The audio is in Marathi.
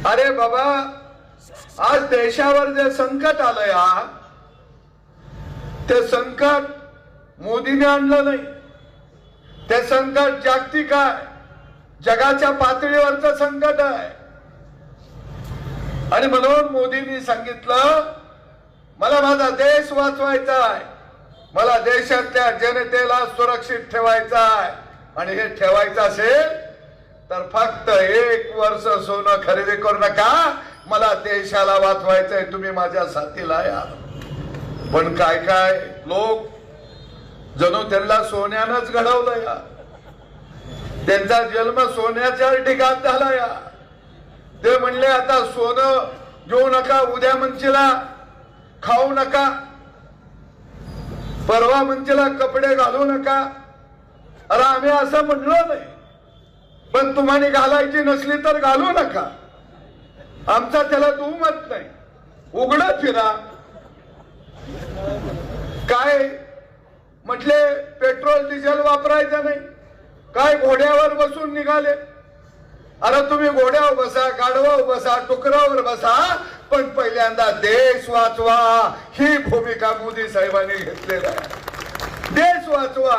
अरे बाबा, आज देशावर जे संकट आलंय ते संकट मोदीने आणलं नाही. ते संकट जागतिक आहे, जगाच्या पातळीवरचं संकट आहे. आणि म्हणून मोदींनी सांगितलं, मला माझा देश वाचवायचा आहे, मला देशातल्या जनतेला सुरक्षित ठेवायचा आहे. आणि हे ठेवायचं असेल तर फक्त 1 वर्ष सोनं खरेदी करू नका, मला देशाला वाचवायचंय, तुम्ही माझ्या साथीला या. पण काय काय लोक जणू त्यांना सोन्यानंच घडवलं या. त्यांचा जन्म सोन्याच्या ठिकाण झाला या. ते म्हणले आता सोनं घेऊ नका, उद्या म्हणशीला खाऊ नका, परवा म्हणशीला कपडे घालू नका. अरे आम्ही असं म्हणलो नाही, पण तुम्हाला घालायची नसली तर घालू नका, आमचा त्याला दुमत नाही. उघडं फिरा. काय म्हटले, पेट्रोल डिझेल वापरायचं नाही, काय घोड्यावर बसून निघाले. अरे तुम्ही घोड्यावर बसा, गाढवावर बसा, टुकरावर बसा, पण पहिल्यांदा देश वाचवा ही भूमिका मोदी साहेबांनी घेतलेली आहे. देश वाचवा.